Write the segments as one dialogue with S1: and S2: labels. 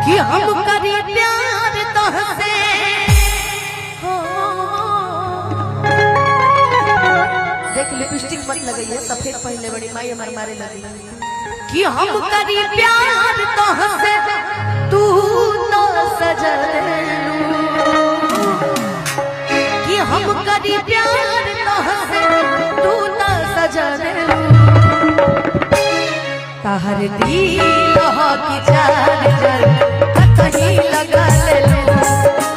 S1: कि हम करी प्यार तोहसे देख लिपस्टिक मत लगाइए सफेद पहले बड़ी माई हमारे मारे लगी कि हम करी प्यार तोहसे तू तो सजल कि हम करी प्यार तोहसे तू तो सजल ताहर दिल हो की चार जल कहीं लगा ले लो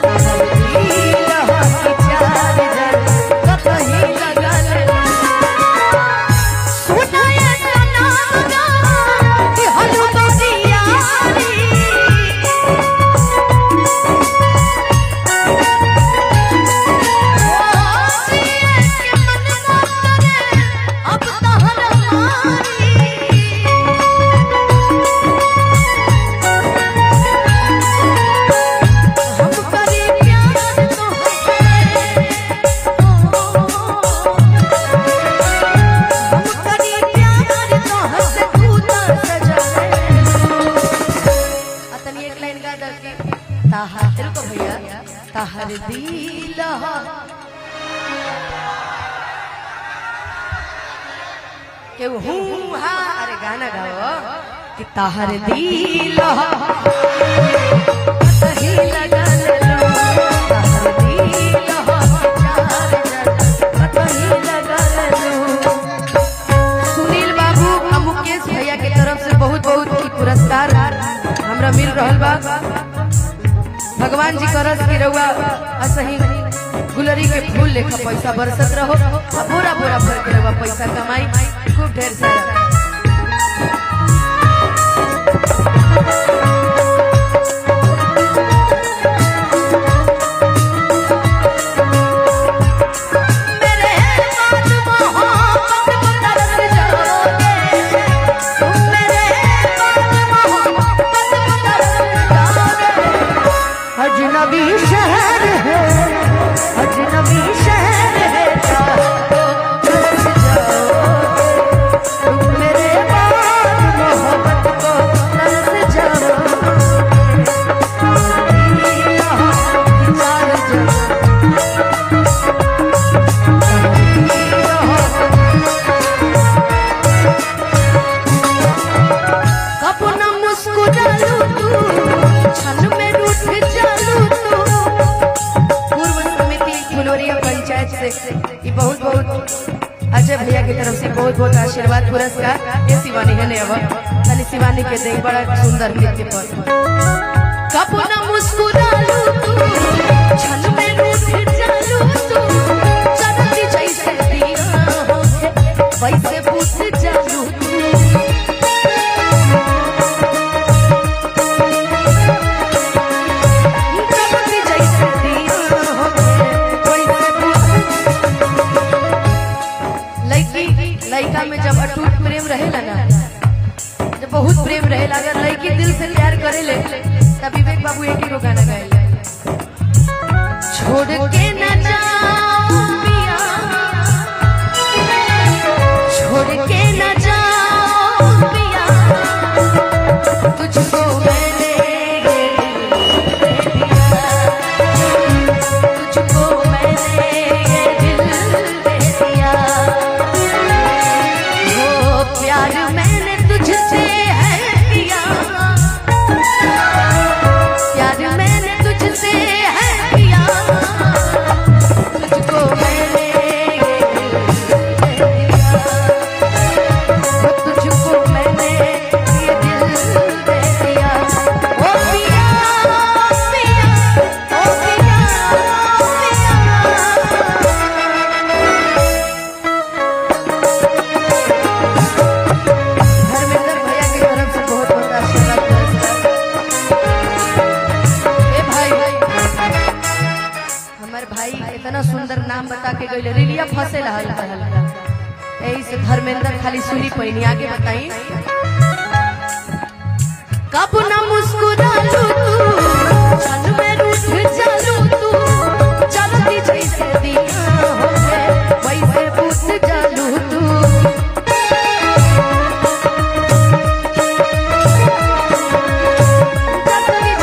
S1: ताहर दिल हो की चार जल कहीं लगा ले लो सुनाए नाम गा कि हलू बदियारी अब तहर मारी ताहर दिल के हा अरे गाना गाओ कि ताहर दिल कहीं लगा ले लो ताहर दिल कहीं लगा ले लो। सुनील बाबू और मुकेश भैया के तरफ से बहुत बहुत पुरस्कार हमरा मिल रहा बा। भगवान जी करस की रउआ असही गुलरी के फूल लेखा पैसा बरसत रहो बोरा बोरा भर के रउआ पैसा कमाई खूब ढेर सारा। अजनबी शहर है अजनबी शहर है तुम मेरे बाद मोहब्बत को तरस जाओ कब न मुस्कुरालू तू छन में रूठ जालू ये बहुत बहुत अजय भैया की तरफ से बहुत बहुत आशीर्वाद पुरस्कार ये शिवानी है अब खाली शिवानी के देख बड़ा सुंदर नृत्य पर कब न मुस्कुरालू तू छन में रूठ जालू तू चलती जैसे दिया हो वैसे पूछ जालू तू लड़का में जब अटूट प्रेम रहेला ना जब बहुत प्रेम रहेला अगर लड़की दिल से प्यार करे ले तब विवेक बाबू एक ही को गाना गाएला छोड़ के न जाओ पिया छोड़ के न जाओ पिया तुझको मैंने दे दिया तुझको मैंने दिल दे दिया प्यार मैंने तुझसे है किया प्यार मैंने तुझसे है किया तुझको मैंने तुझको मैंने ये दिल दे दिया ओ पिया पिया ओ पिया भाई इतना सुंदर नाम बता के गई रिलिया फंसे यही से धर्मेंद्र खाली सुनी पैनी आगे बताई कब न मुस्कुरालू तू छन में रूठ जालू तू चलती जैसे दिया हो वैसे पूछ जालू तू चलती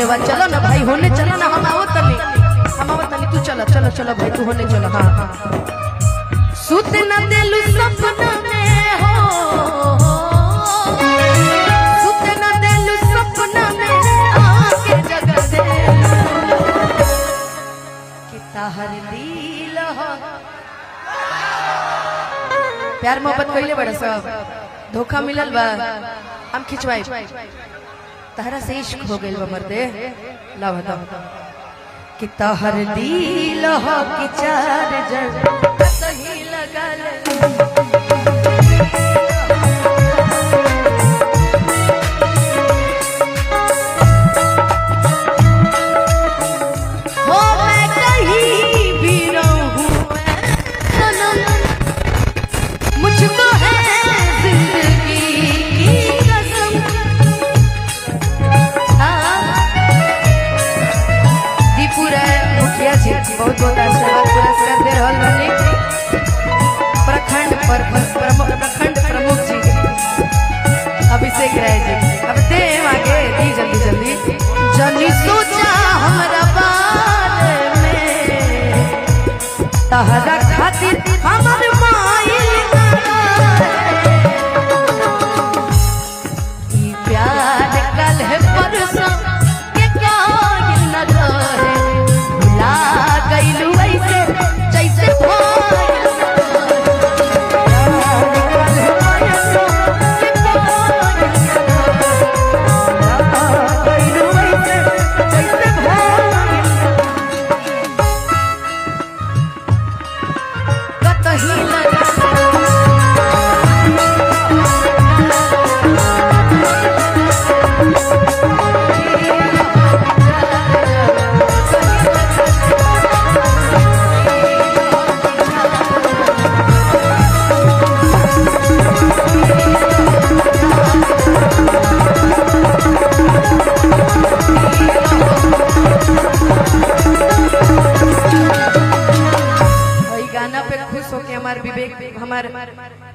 S1: हेने बा चलो ना भाई होने चलो ना हम आवत तनी तू चलो चलो चलो भाई तू होने चलो हाँ सुत न देलू सपना में हो सुत न देलू सपना में आके जगा दे कि ताहर दिल हो प्यार मोहब्बत कइले बड़ा सब धोखा मिलल बा हम खिंचवाई तहरा से इश्क हो गइल बा मर्दे ला बताओ कि तहर दिल हो कि चार्जर सही लगल हो मैं कहीं भी रहूं सनम मुझको है जिंदगी की कसम दीपुरा मुखिया जी बहुत बहुत आशीर्वाद पुरस्कार दे रहल बानी प्रखंड प्रमुख जी अभिषेक राय जी अब दे आगे दी जल्दी जल्दी जल्दी सोचा हमारा बारे में तहरा खातिर हमर माइल ई प्यार कल है परसों के कायल न रहे भुला गइलू ऐसे जैसे हमार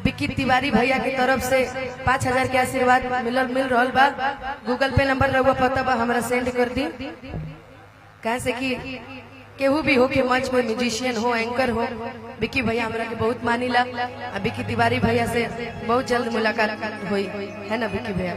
S1: विकी तिवारी भैया की तरफ से 5000 के आशीर्वाद मिल रहा बा गूगल पे नंबर रहुआ पता बा हमरा सेंड कर दी कैसे कि केहू भी हो के मंच में म्यूजिशियन हो एंकर हो विकी भैया हमरा के बहुत मानिला विकी तिवारी भैया से बहुत जल्द मुलाकात हुई है ना विकी भैया